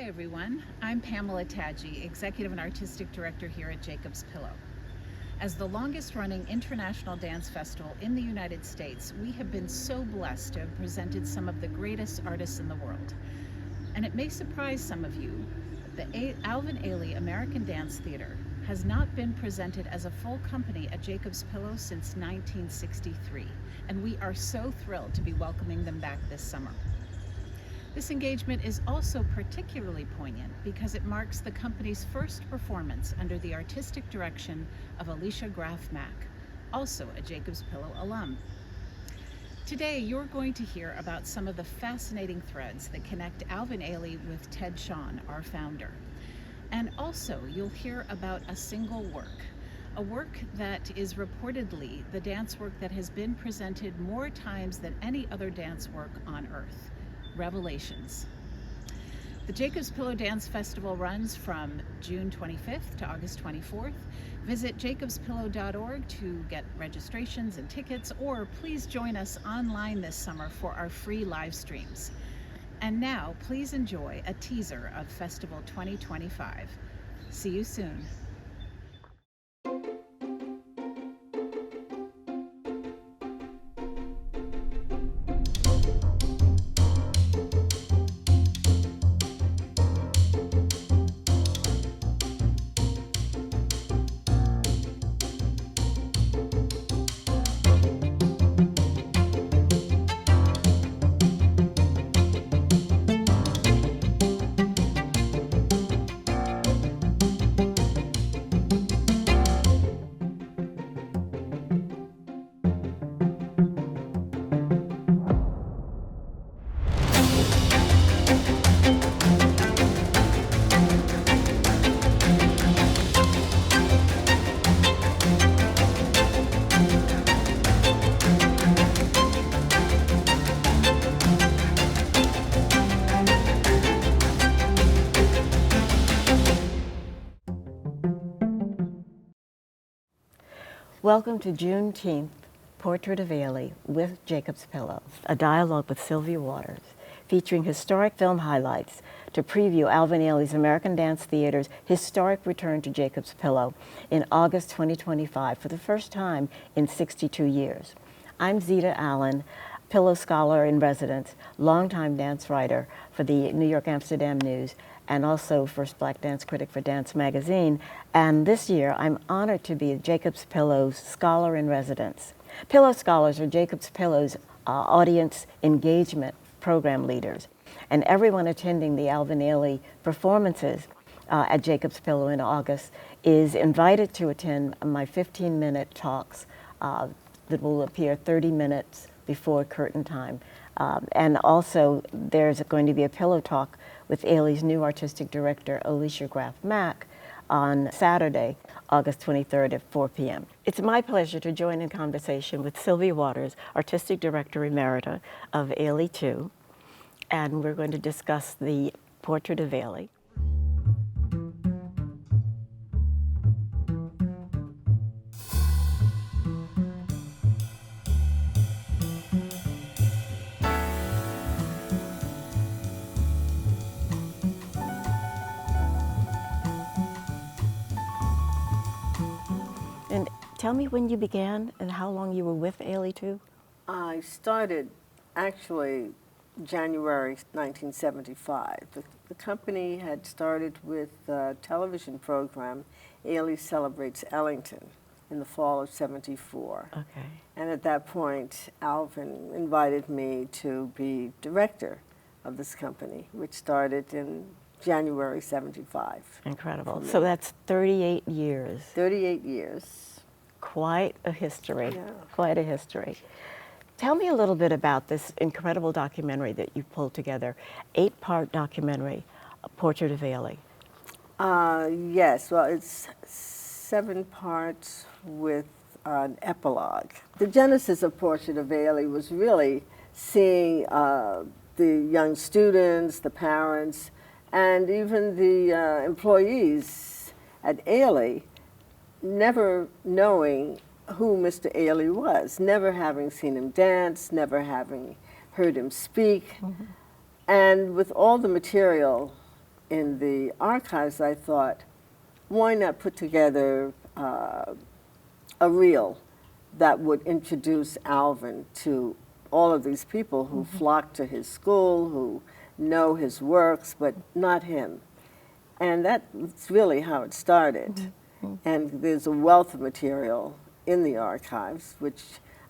Hi everyone, I'm Pamela Tadji, Executive and Artistic Director here at Jacob's Pillow. As the longest running international dance festival in the United States, we have been so blessed to have presented some of the greatest artists in the world. And it may surprise some of you, but the Alvin Ailey American Dance Theater has not been presented as a full company at Jacob's Pillow since 1963, and we are so thrilled to be welcoming them back this summer. This engagement is also particularly poignant because it marks the company's first performance under the artistic direction of Alicia Graf Mack, also a Jacob's Pillow alum. Today, you're going to hear about some of the fascinating threads that connect Alvin Ailey with Ted Shawn, our founder. And also, you'll hear about a single work, a work that is reportedly the dance work that has been presented more times than any other dance work on earth. Revelations. The Jacob's Pillow Dance Festival runs from June 25th to August 24th. Visit jacobspillow.org to get registrations and tickets, or please join us online this summer for our free live streams. And now, please enjoy a teaser of Festival 2025. See you soon. Welcome to Juneteenth, Portrait of Ailey with Jacob's Pillow, a dialogue with Sylvia Waters, featuring historic film highlights to preview Alvin Ailey's American Dance Theater's historic return to Jacob's Pillow in August 2025 for the first time in 62 years. I'm Zita Allen, Pillow Scholar in Residence, longtime dance writer for the New York Amsterdam News, and also first Black dance critic for Dance Magazine. And this year, I'm honored to be Jacob's Pillow's Scholar in Residence. Pillow Scholars are Jacob's Pillow's audience engagement program leaders. And everyone attending the Alvin Ailey performances at Jacob's Pillow in August is invited to attend my 15-minute talks that will appear 30 minutes before curtain time. And also, there's going to be a pillow talk with Ailey's new artistic director, Alicia Graf Mack, on Saturday, August 23rd at 4 p.m. It's my pleasure to join in conversation with Sylvia Waters, Artistic Director Emerita of Ailey 2, and we're going to discuss the Portrait of Ailey. Tell me when you began and how long you were with Ailey 2? I started actually January 1975. The company had started with a television program, Ailey Celebrates Ellington, in the fall of '74. Okay. And at that point, Alvin invited me to be director of this company, which started in January '75. Incredible. So that's 38 years. 38 years. Quite a history. Yeah. Quite a history. Tell me a little bit about this incredible documentary that you pulled together, 8-part documentary, Portrait of Ailey. Yes, well, it's 7 parts with an epilogue. The genesis of Portrait of Ailey was really seeing the young students, the parents, and even the employees at Ailey never knowing who Mr. Ailey was, never having seen him dance, never having heard him speak. Mm-hmm. And with all the material in the archives, I thought, why not put together a reel that would introduce Alvin to all of these people who flock to his school, who know his works, but not him. And that's really how it started. And there's a wealth of material in the archives, which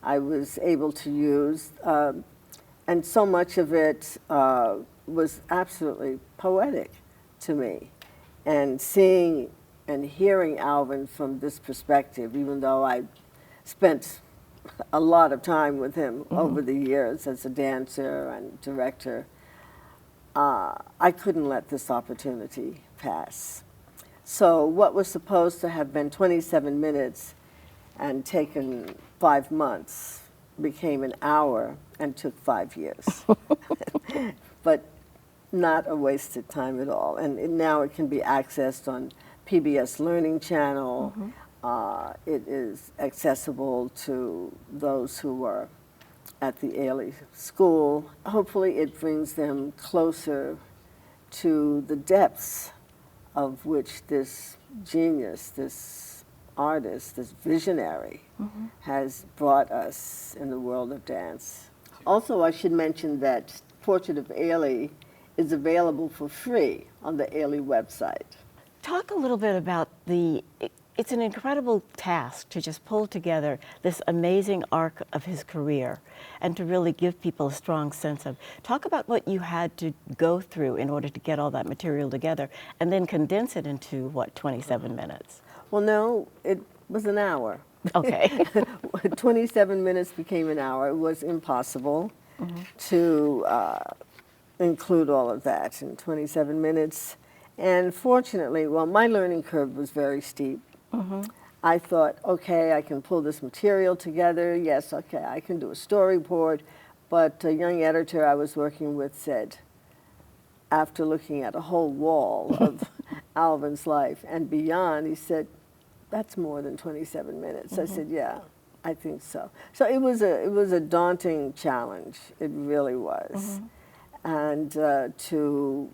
I was able to use. And so much of it was absolutely poetic to me. And seeing and hearing Alvin from this perspective, even though I spent a lot of time with him over the years as a dancer and director, I couldn't let this opportunity pass. So what was supposed to have been 27 minutes and taken 5 months became an hour and took 5 years. But not a wasted time at all. And now it can be accessed on PBS Learning Channel. It is accessible to those who are at the Ailey School. Hopefully it brings them closer to the depths of which this genius, this artist, this visionary has brought us in the world of dance. Also, I should mention that Portrait of Ailey is available for free on the Ailey website. Talk a little bit about it's an incredible task to just pull together this amazing arc of his career and to really give people a strong sense of. Talk about what you had to go through in order to get all that material together and then condense it into, what, 27 minutes? Well, no, it was an hour. Okay. 27 minutes became an hour. It was impossible to include all of that in 27 minutes. And fortunately, well, my learning curve was very steep. I thought, okay, I can pull this material together. Yes, okay, I can do a storyboard. But a young editor I was working with said, after looking at a whole wall of Alvin's life and beyond, he said, that's more than 27 minutes. I said, yeah, I think so. So it was a daunting challenge. It really was. And to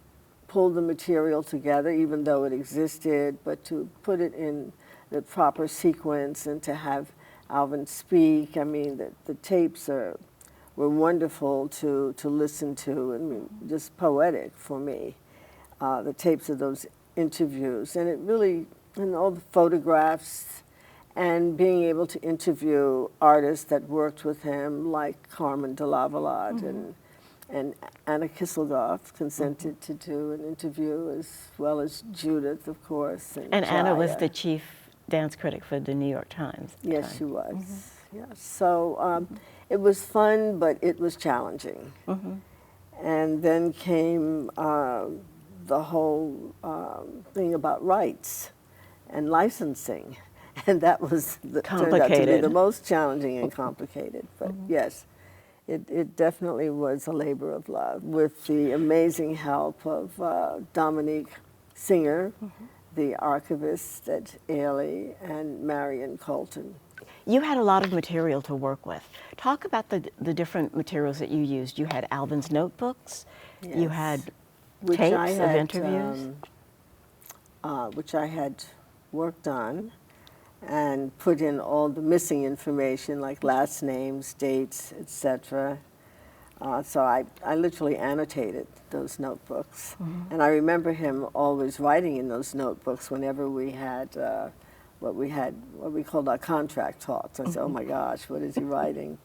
pull the material together, even though it existed, but to put it in the proper sequence and to have Alvin speak. I mean, the tapes were wonderful to listen to, and just poetic for me, the tapes of those interviews. And it really, and all the photographs, and being able to interview artists that worked with him, like Carmen de Lavalade and Anna Kisselgoff consented to do an interview, as well as Judith, of course. And Anna was the chief dance critic for the New York Times. Yes, she was. Yes. So it was fun, but it was challenging. And then came the whole thing about rights and licensing. And that was turned out to be the most challenging and complicated. But yes, it definitely was a labor of love, with the amazing help of Dominique Singer, the archivist at Ailey, and Marion Colton. You had a lot of material to work with. Talk about the different materials that you used. You had Alvin's notebooks, you had tapes of interviews. Which I had worked on and put in all the missing information, like last names, dates, etc. So I literally annotated those notebooks. And I remember him always writing in those notebooks whenever we had what we called our contract talks. I said, oh my gosh, what is he writing?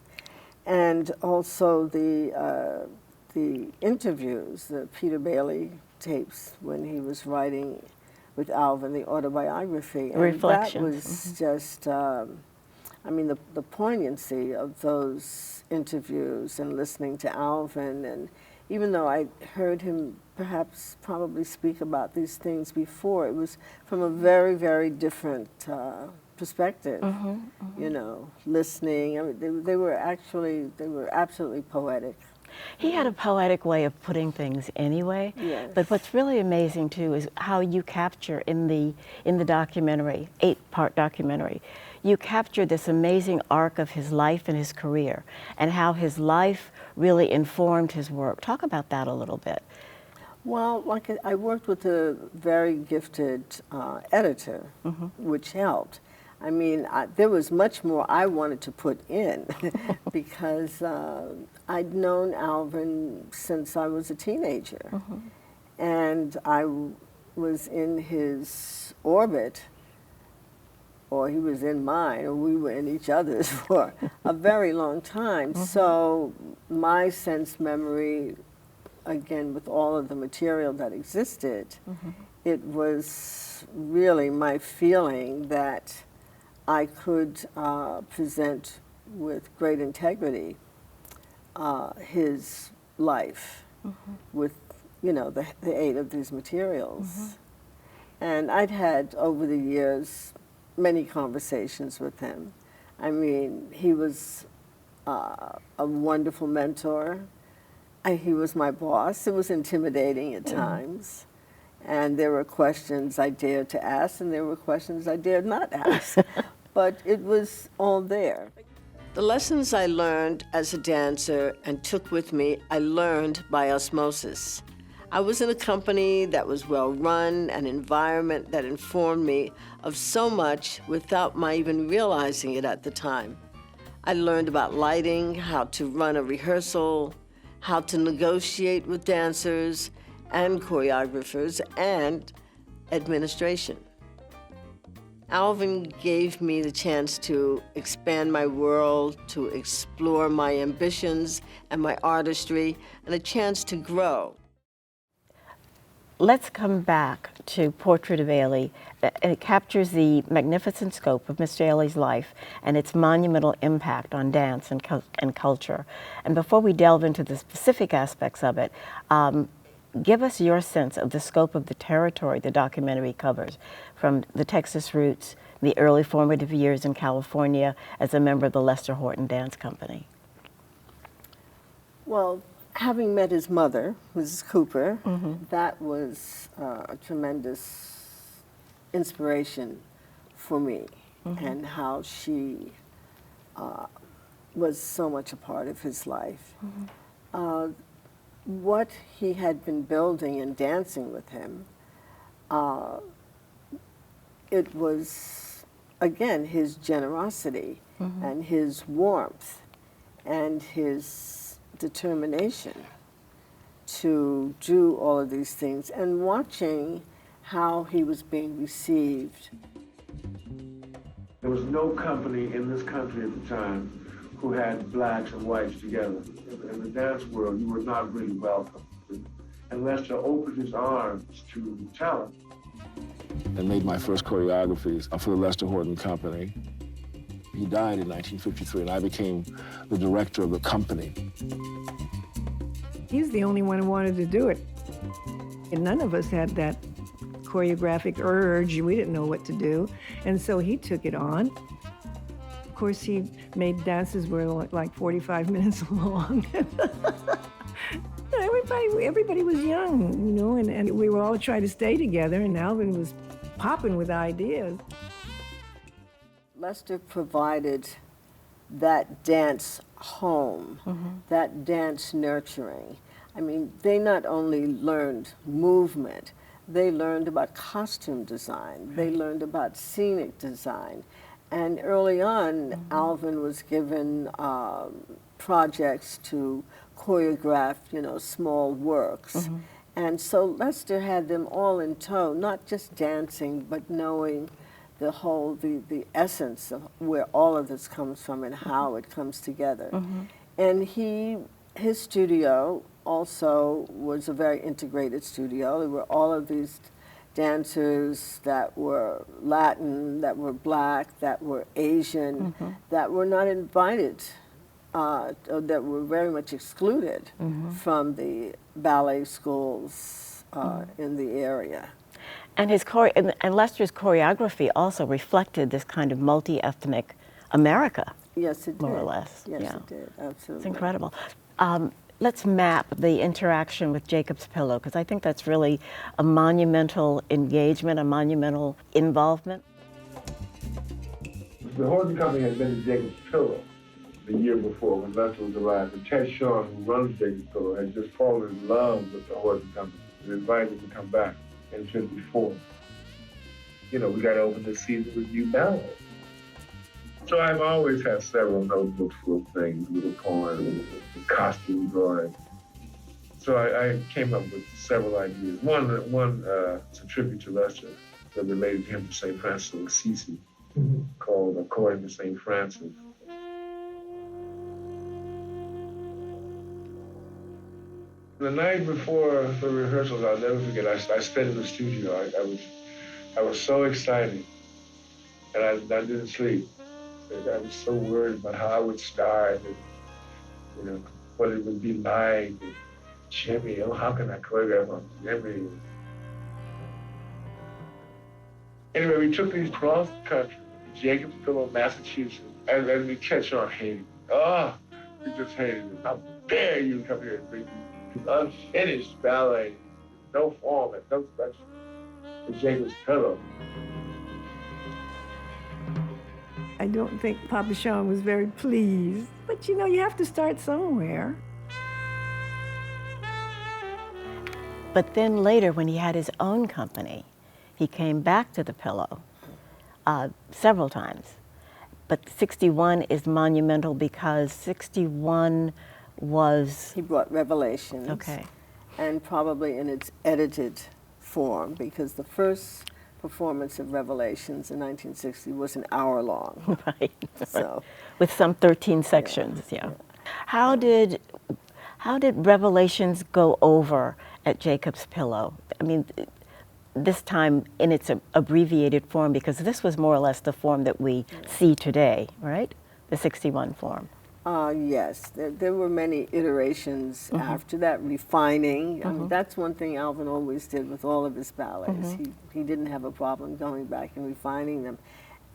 And also the interviews, the Peter Bailey tapes, when he was writing with Alvin, the autobiography. And Reflections. that was just, I mean, the poignancy of those interviews and listening to Alvin, and even though I heard him probably speak about these things before, it was from a very, very different perspective, you know, listening. I mean, they were absolutely poetic. He had a poetic way of putting things anyway. Yes. But what's really amazing too is how you capture in the documentary, 8-part documentary, you capture this amazing arc of his life and his career, and how his life really informed his work. Talk about that a little bit. Well, I worked with a very gifted editor, which helped. I mean, there was much more I wanted to put in because I'd known Alvin since I was a teenager. And I was in his orbit, or he was in mine, or we were in each other's for a very long time. So my sense memory, again, with all of the material that existed, it was really my feeling that I could present with great integrity his life with, you know, the aid of these materials. And I'd had, over the years, many conversations with him. I mean, he was a wonderful mentor. He was my boss. It was intimidating at times. And there were questions I dared to ask, and there were questions I dared not ask. But it was all there. The lessons I learned as a dancer and took with me, I learned by osmosis. I was in a company that was well run, an environment that informed me of so much without my even realizing it at the time. I learned about lighting, how to run a rehearsal, how to negotiate with dancers and choreographers, and administration. Alvin gave me the chance to expand my world, to explore my ambitions and my artistry, and a chance to grow. Let's come back to Portrait of Ailey. It captures the magnificent scope of Mr. Ailey's life and its monumental impact on dance and culture. And before we delve into the specific aspects of it, give us your sense of the scope of the territory the documentary covers, from the Texas roots, the early formative years in California as a member of the Lester Horton Dance Company. Well, having met his mother, Mrs. Cooper, that was a tremendous inspiration for me, and how she was so much a part of his life. What he had been building and dancing with him, it was, again, his generosity and his warmth and his determination to do all of these things, and watching how he was being received. There was no company in this country at the time who had blacks and whites together. In the dance world, you were not really welcome. And Lester opened his arms to talent. I made my first choreographies for the Lester Horton Company. He died in 1953, and I became the director of the company. He's the only one who wanted to do it. And none of us had that choreographic urge. We didn't know what to do. And so he took it on. Of course, he made dances were like 45 minutes long. Everybody was young, you know, and we were all trying to stay together, and Alvin was popping with ideas. Lester provided that dance home, that dance nurturing. I mean, they not only learned movement, they learned about costume design, they learned about scenic design. And early on, Alvin was given projects to choreograph, you know, small works. And so Lester had them all in tow, not just dancing, but knowing the whole, the essence of where all of this comes from and how it comes together. And his studio also was a very integrated studio. There were all of these dancers that were Latin, that were black, that were Asian, that were not invited, that were very much excluded from the ballet schools in the area. And and Lester's choreography also reflected this kind of multi-ethnic America. Yes, it did. More or less. Yes, yeah. it did. Absolutely. It's incredible. Let's map the interaction with Jacob's Pillow, because I think that's really a monumental engagement, a monumental involvement. The Horton Company had been to Jacob's Pillow the year before when Lester was arrived. And Ted Shawn, who runs Jacob's Pillow, had just fallen in love with the Horton Company. was invited to come back in '54. You know, we got to open the season with new ballet. So I've always had several notebooks full of things, little poems, costume drawing. So I came up with several ideas. One is a tribute to Lester that related him to St. Francis of Assisi, called According to St. Francis. The night before the rehearsals, I'll never forget, I stayed in the studio. I was so excited, and I didn't sleep. I was so worried about how I would start, and, you know, what it would be like. And Jimmy, oh, how can I choreograph on Jimmy? Anyway, we took these cross country, Jacobs Pillow, Massachusetts, and then we catch on hating. Oh, we just hated it. How dare you come here and bring me unfinished ballet, no form and no structure, to Jacobs Pillow. I don't think Papa Sean was very pleased. But you know, you have to start somewhere. But then later, when he had his own company, he came back to the Pillow several times. But 61 is monumental because 61 was... He brought Revelations. Okay. And probably in its edited form, because the first performance of Revelations in 1960 was an hour long. Right. So, with some 13 sections, yeah. How did Revelations go over at Jacobs Pillow? I mean, this time in its abbreviated form, because this was more or less the form that we see today, right? The 61 form. Yes, there were many iterations after that, refining. I mean, that's one thing Alvin always did with all of his ballets. He didn't have a problem going back and refining them.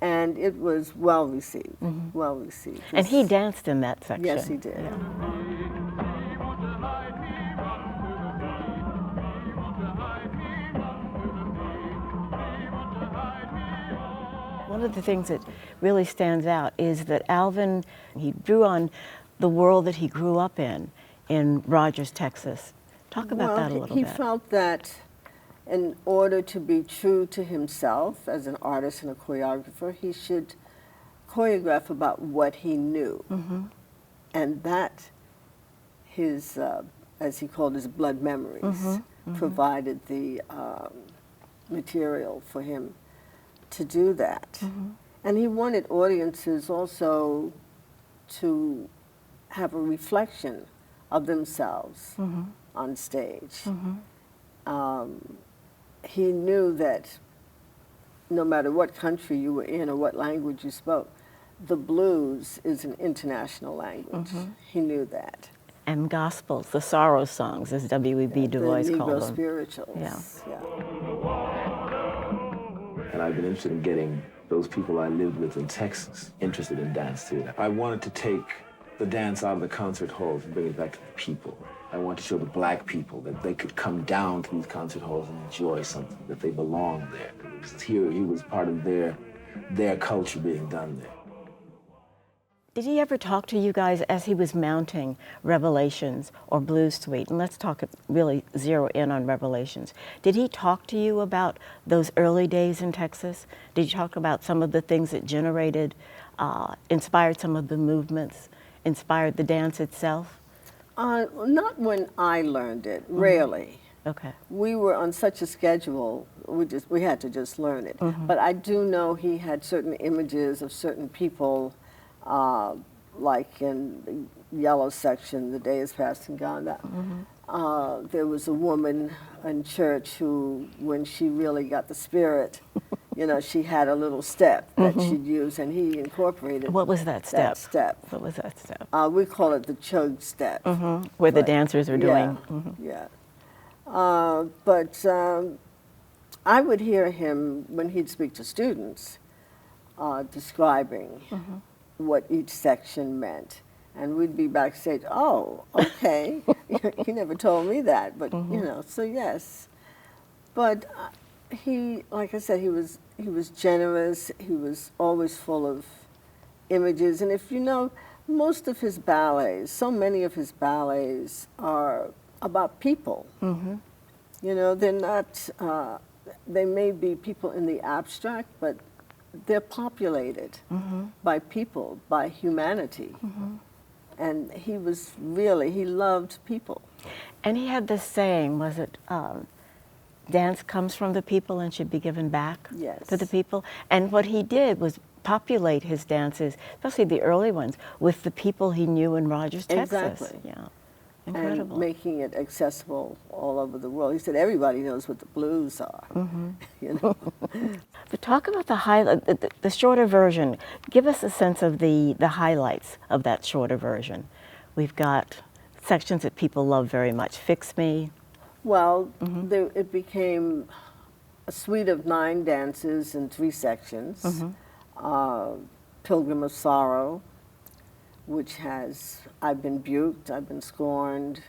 And it was well received, well received. And he danced in that section. Yes, he did. Yeah. One of the things that really stands out is that Alvin, he drew on the world that he grew up in Rogers, Texas. Talk about that a little bit. He felt that in order to be true to himself as an artist and a choreographer, he should choreograph about what he knew. And that his, as he called his blood memories, provided the material for him to do that. And he wanted audiences also to have a reflection of themselves on stage. He knew that no matter what country you were in or what language you spoke, the blues is an international language. He knew that. And gospels, the sorrow songs, as W.E.B. Du Bois the called Negro them. spirituals. Yeah. And I've been interested in getting those people I lived with in Texas interested in dance too. I wanted to take the dance out of the concert halls and bring it back to the people. I wanted to show the black people that they could come down to these concert halls and enjoy something, that they belonged there. Because here he was part of their culture being done there. Did he ever talk to you guys as he was mounting Revelations or Blues Suite? And let's really zero in on Revelations. Did he talk to you about those early days in Texas? Did he talk about some of the things that generated, inspired some of the movements, inspired the dance itself? Not when I learned it, rarely. Okay. We were on such a schedule, we had to just learn it. But I do know he had certain images of certain people, like in the yellow section, The Day Is Past and Gone. There was a woman in church who, when she really got the spirit, you know, she had a little step that she'd use, and he incorporated. What was that step? That step. What was that step? We call it the chug step. Where the dancers are doing. Yeah. But I would hear him, when he'd speak to students, describing what each section meant. And we'd be backstage, oh, okay. He never told me that, but, you know, so yes. But he, like I said, he was generous. He was always full of images. And if you know, most of his ballets, so many of his ballets are about people. You know, they're not, they may be people in the abstract, but they're populated by people, by humanity. And he was really, he loved people. And he had this saying, was it, dance comes from the people and should be given back Yes. to the people? And what he did was populate his dances, especially the early ones, with the people he knew in Rogers, Texas. Exactly. Yeah, incredible. And making it accessible all over the world. He said everybody knows what the blues are. You know? But talk about the shorter version. Give us a sense of the highlights of that shorter version. We've got sections that people love very much. Fix Me. Well, it became a suite of 9 dances in 3 sections. Pilgrim of Sorrow, which has I've been buked, I've been scorned,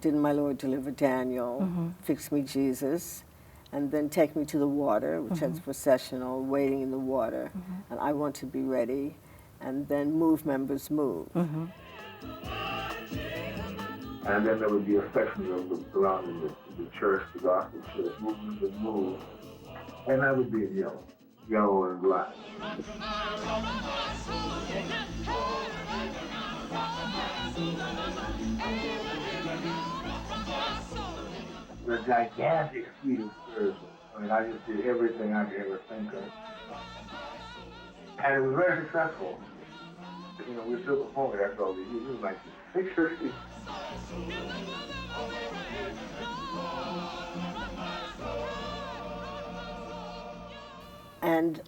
Didn't My Lord Deliver Daniel, Fix Me Jesus, and then Take Me to the Water, which has processional, Waiting in the Water, and I Want to Be Ready, and then Move Members Move. And then there would be a section of surrounding the church, the gospel church, movement and move. And that would be in yellow and black. The gigantic suite of service. I mean, I just did everything I could ever think of. And it was very successful. You know, we're still performing after all these years. It was like 6 or 6. And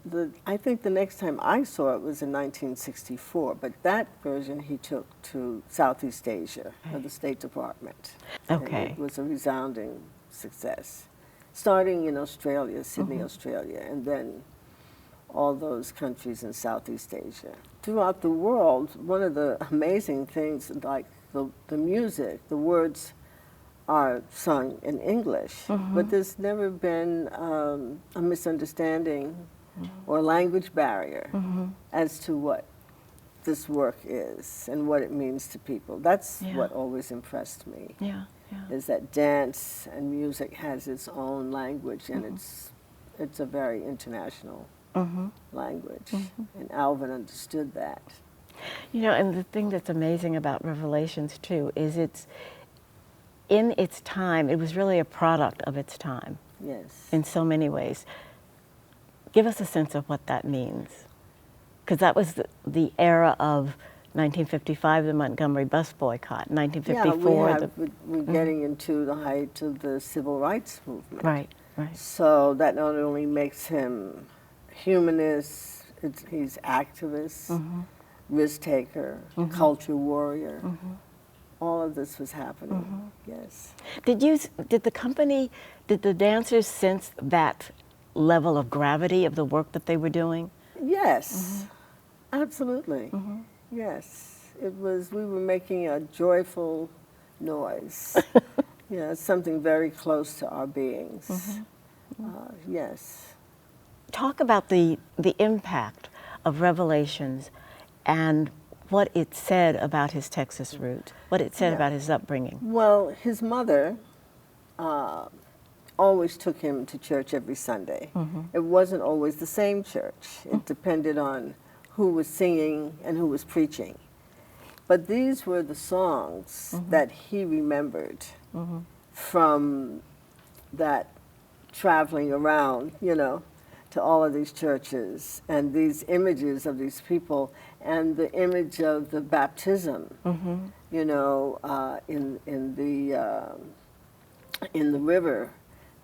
I think the next time I saw it was in 1964, but that version he took to Southeast Asia, the State Department. Okay. And it was a resounding success. Starting in Australia, Sydney, Australia, and then all those countries in Southeast Asia. Throughout the world, one of the amazing things, like the music, the words are sung in English, but there's never been a misunderstanding or language barrier as to what this work is and what it means to people. That's what always impressed me, is that dance and music has its own language, and it's a very international language, and Alvin understood that. You know, and the thing that's amazing about Revelations too is in its time, it was really a product of its time. Yes. In so many ways. Give us a sense of what that means. Because that was the era of 1955, the Montgomery bus boycott, 1954. We're getting into the height of the civil rights movement. Right, right. So that not only makes him humanist, he's activist, risk taker, culture warrior. All of this was happening, yes. Did the dancers sense that level of gravity of the work that they were doing? Yes, absolutely, yes. We were making a joyful noise, something very close to our beings, yes. Talk about the impact of Revelations and what it said about his Texas roots, what it said about his upbringing. Well, his mother always took him to church every Sunday. It wasn't always the same church. It depended on who was singing and who was preaching. But these were the songs that he remembered from that traveling around, to all of these churches, and these images of these people, and the image of the baptism, in the river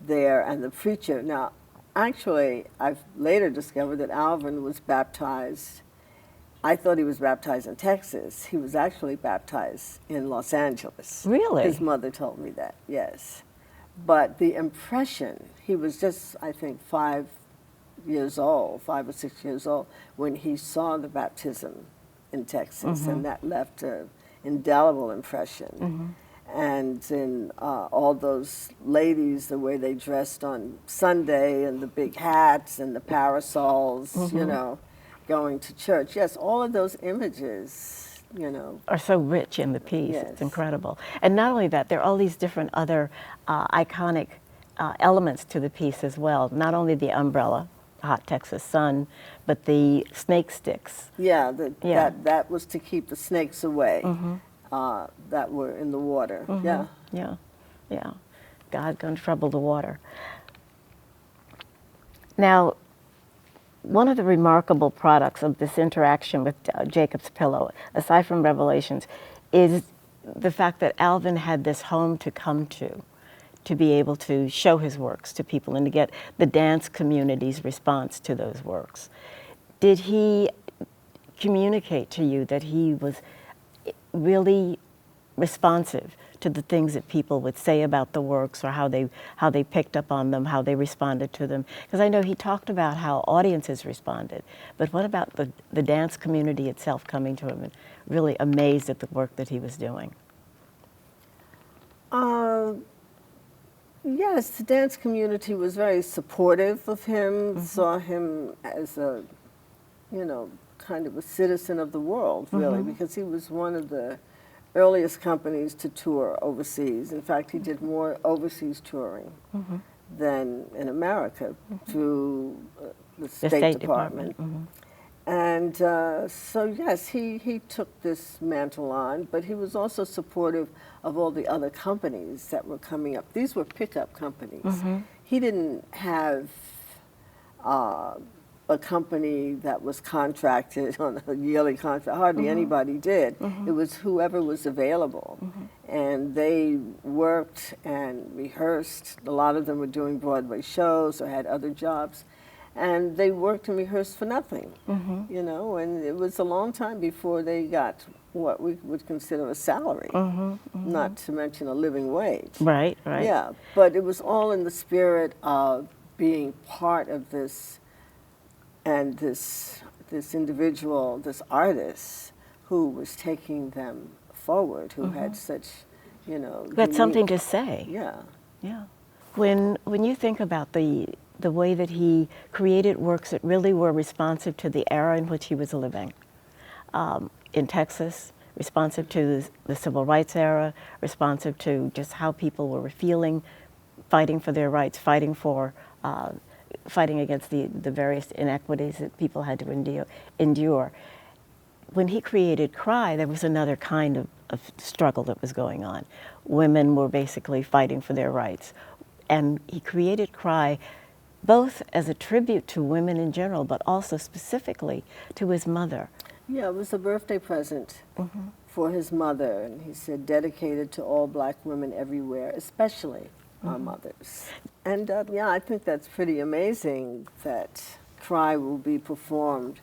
there, and the preacher. Now, actually, I've later discovered that Alvin was baptized. I thought he was baptized in Texas. He was actually baptized in Los Angeles. Really? His mother told me that, yes. But the impression, he was just, I think, 5 or 6 years old, when he saw the baptism in Texas, and that left an indelible impression. And in all those ladies, the way they dressed on Sunday, and the big hats and the parasols, going to church. Yes, all of those images, you know. Are so rich in the piece. Yes. It's incredible. And not only that, there are all these different other iconic elements to the piece as well. Not only the umbrella, hot Texas sun, but the snake sticks. Yeah, Yeah. that was to keep the snakes away that were in the water. Yeah. Yeah, yeah. God gonna trouble the water. Now, one of the remarkable products of this interaction with Jacob's Pillow, aside from Revelations, is the fact that Alvin had this home to come to be able to show his works to people and to get the dance community's response to those works. Did he communicate to you that he was really responsive to the things that people would say about the works, or how they picked up on them, how they responded to them? Because I know he talked about how audiences responded, but what about the dance community itself coming to him and really amazed at the work that he was doing? Yes, the dance community was very supportive of him, saw him as a, you know, kind of a citizen of the world, really, because he was one of the earliest companies to tour overseas. In fact, he did more overseas touring than in America through the State Department. And so, yes, he took this mantle on, but he was also supportive of all the other companies that were coming up. These were pickup companies. He didn't have a company that was contracted on a yearly contract. Hardly anybody did. It was whoever was available. And they worked and rehearsed. A lot of them were doing Broadway shows or had other jobs. And they worked and rehearsed for nothing, you know, and it was a long time before they got what we would consider a salary, not to mention a living wage. Right, right. Yeah, but it was all in the spirit of being part of this, and this individual, this artist, who was taking them forward, who had such, you know, That's something to say. Yeah. Yeah. When you think about the way that he created works that really were responsive to the era in which he was living, in Texas, responsive to the civil rights era, responsive to just how people were feeling, fighting for their rights, fighting against the various inequities that people had to endure. When he created Cry, there was another kind of struggle that was going on. Women were basically fighting for their rights. And he created Cry both as a tribute to women in general, but also specifically to his mother. Yeah, it was a birthday present for his mother, and he said, dedicated to all black women everywhere, especially our mothers. And yeah, I think that's pretty amazing that Cry will be performed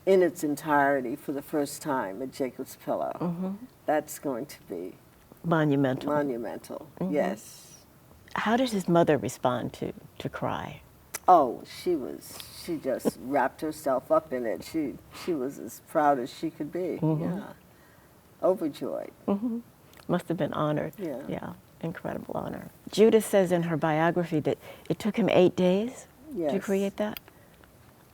in its entirety for the first time at Jacob's Pillow. That's going to be Monumental. monumental, yes. How did his mother respond to Cry? Oh, she just wrapped herself up in it. She was as proud as she could be. Yeah, overjoyed. Must have been honored. Yeah. Yeah, incredible honor. Judith says in her biography that it took him 8 days to Yes. create that.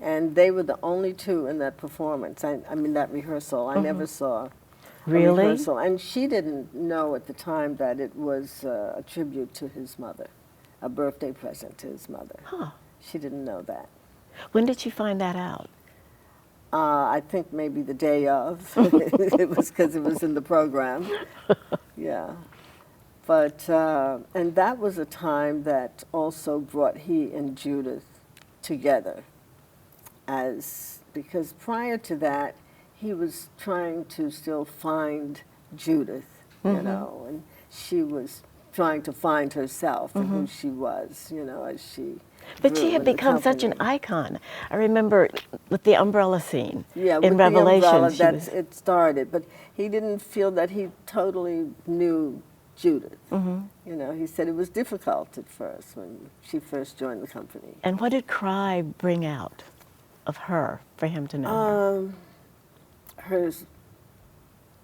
And they were the only two in that performance. I mean, that rehearsal. I never saw a Really? rehearsal. And she didn't know at the time that it was a tribute to his mother, a birthday present to his mother. Huh. She didn't know that. When did she find that out? I think maybe the day of. It was because it was in the program. Yeah. But, and that was a time that also brought he and Judith together, because prior to that, he was trying to still find Judith, you know, and she was trying to find herself and who she was, you know, as she But grew she had in the become such an company. icon. I remember with the umbrella scene Yeah, in with the umbrella, Revelation. that's it started. But he didn't feel that he totally knew Judith. You know, he said it was difficult at first when she first joined the company. And what did Cry bring out of her for him to know her?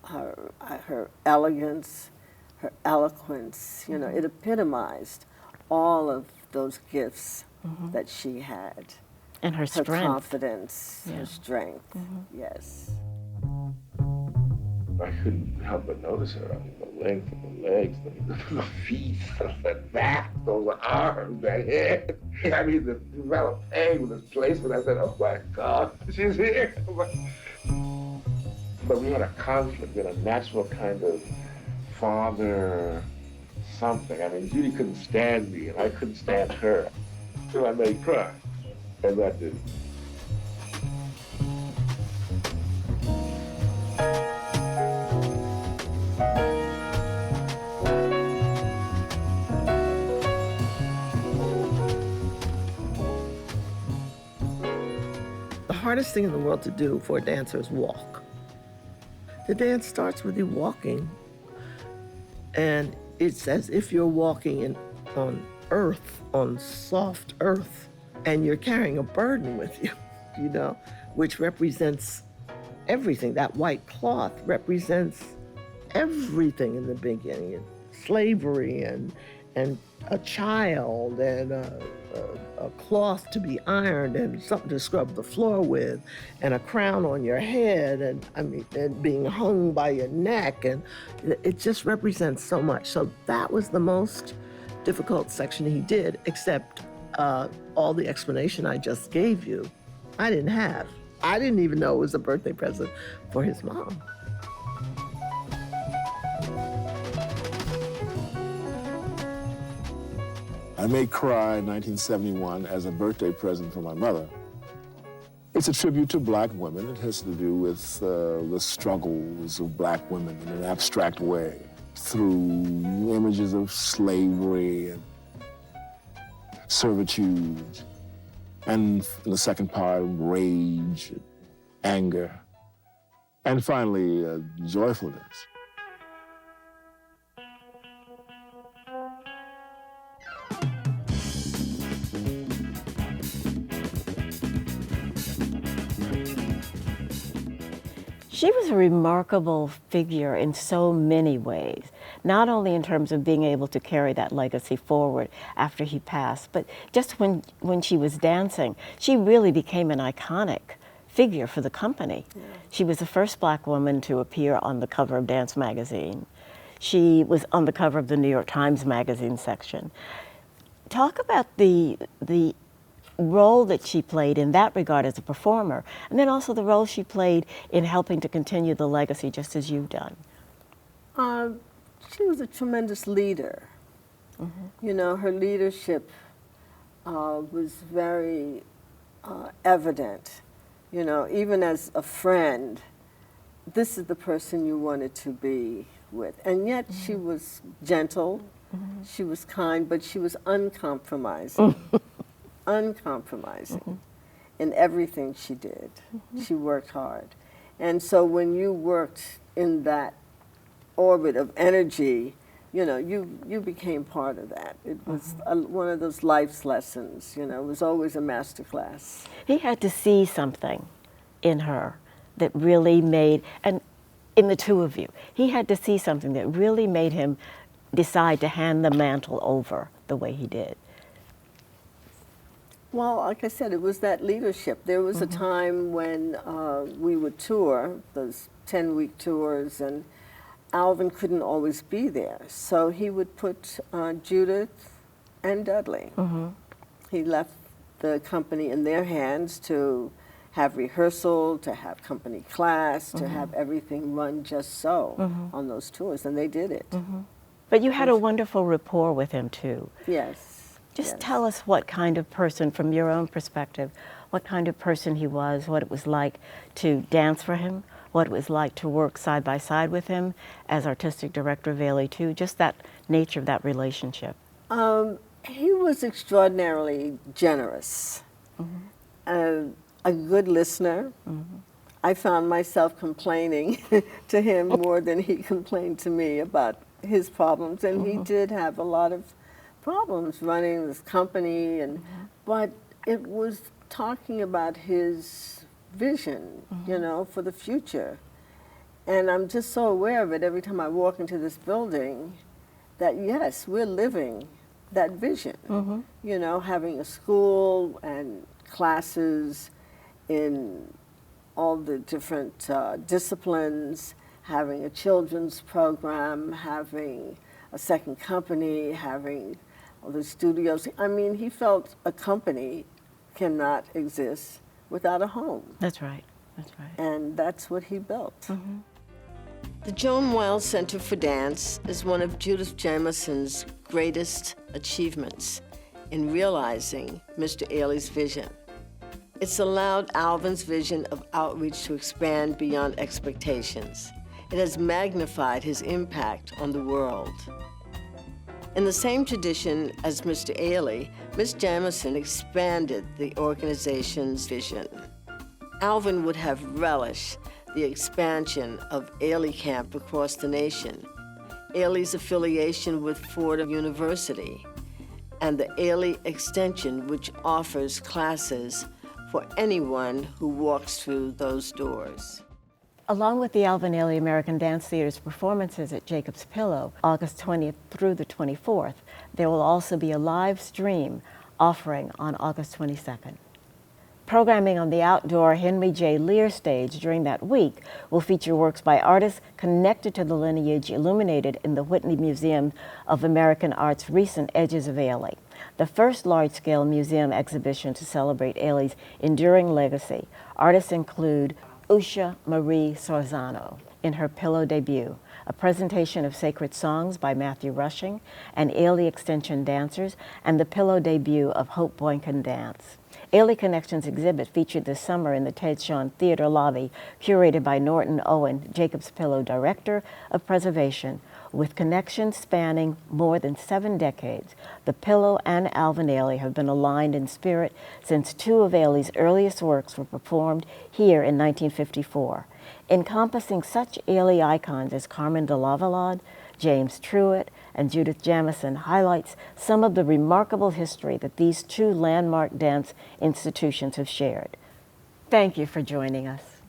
Her elegance, her eloquence, you know, it epitomized all of those gifts that she had. And her Her strength. confidence, Yeah. her strength, yes. I couldn't help but notice her. I mean, the length of the legs, the feet, the back, those arms, that head. I mean, the developed pain with this placement. I said, oh my God, she's here. But we had a conflict, we had a natural kind of father something. I mean, Judy couldn't stand me, and I couldn't stand her. So I made her cry, and that did it. The hardest thing in the world to do for a dancer is walk. The dance starts with you walking, and it's as if you're walking on earth, on soft earth, and you're carrying a burden with you, you know, which represents everything. That white cloth represents everything in the beginning, and slavery and a child and a cloth to be ironed and something to scrub the floor with and a crown on your head and being hung by your neck, and it just represents so much. So that was the most difficult section he did, except all the explanation I just gave you, I didn't have. I didn't even know it was a birthday present for his mom. I Made Cry in 1971 as a birthday present for my mother. It's a tribute to black women. It has to do with the struggles of black women in an abstract way through images of slavery and servitude, and in the second part, rage, anger, and finally, joyfulness. She was a remarkable figure in so many ways, not only in terms of being able to carry that legacy forward after he passed, but just when she was dancing, she really became an iconic figure for the company. Yeah. She was the first black woman to appear on the cover of Dance magazine. She was on the cover of the New York Times magazine section. Talk about the role that she played in that regard as a performer, and then also the role she played in helping to continue the legacy just as you've done. She was a tremendous leader. Mm-hmm. You know, her leadership was very evident. You know, even as a friend, this is the person you wanted to be with. And yet mm-hmm. she was gentle, mm-hmm. she was kind, but she was uncompromising. Uncompromising mm-hmm. in everything she did. Mm-hmm. She worked hard. And so when you worked in that orbit of energy, you know, you became part of that. It was one of those life's lessons, you know, it was always a master class. He had to see something in her that really made, and in the two of you, he had to see something that really made him decide to hand the mantle over the way he did. Well, like I said, it was that leadership. There was mm-hmm. a time when we would tour, those 10-week tours, and Alvin couldn't always be there. So he would put Judith and Dudley. Mm-hmm. He left the company in their hands to have rehearsal, to have company class, mm-hmm. to have everything run just so mm-hmm. on those tours, and they did it. Mm-hmm. But you had a wonderful rapport with him, too. Yes. Just tell us what kind of person, from your own perspective, what kind of person he was, what it was like to dance for him, what it was like to work side by side with him as artistic director of Ailey, too, just that nature of that relationship. He was extraordinarily generous, mm-hmm. A good listener. Mm-hmm. I found myself complaining to him more than he complained to me about his problems, and mm-hmm. he did have a lot of problems running this company, and mm-hmm. but it was talking about his vision, mm-hmm. you know, for the future. And I'm just so aware of it every time I walk into this building that yes, we're living that vision. Mm-hmm. You know, having a school and classes in all the different disciplines, having a children's program, having a second company, having all the studios. I mean, he felt a company cannot exist without a home. That's right. That's right. And that's what he built. The Joan Wiles Center for Dance is one of Judith Jamison's greatest achievements in realizing Mr. Ailey's vision. It's allowed Alvin's vision of outreach to expand beyond expectations. It has magnified his impact on the world. In the same tradition as Mr. Ailey, Ms. Jamison expanded the organization's vision. Alvin would have relished the expansion of Ailey Camp across the nation, Ailey's affiliation with Fordham University, and the Ailey Extension, which offers classes for anyone who walks through those doors. Along with the Alvin Ailey American Dance Theater's performances at Jacob's Pillow, August 20th through the 24th, there will also be a live stream offering on August 22nd. Programming on the outdoor Henry J. Lear stage during that week will feature works by artists connected to the lineage illuminated in the Whitney Museum of American Art's recent Edges of Ailey, the first large-scale museum exhibition to celebrate Ailey's enduring legacy. Artists include Usha Marie Sorzano in her Pillow debut, a presentation of sacred songs by Matthew Rushing and Ailey Extension dancers, and the Pillow debut of Hope Boynton Dance. Ailey Connections exhibit featured this summer in the Ted Shawn Theater lobby, curated by Norton Owen, Jacob's Pillow Director of Preservation. With connections spanning more than 7 decades, the Pillow and Alvin Ailey have been aligned in spirit since 2 of Ailey's earliest works were performed here in 1954. Encompassing such Ailey icons as Carmen de Lavallade, James Truitt, and Judith Jamison highlights some of the remarkable history that these 2 landmark dance institutions have shared. Thank you for joining us.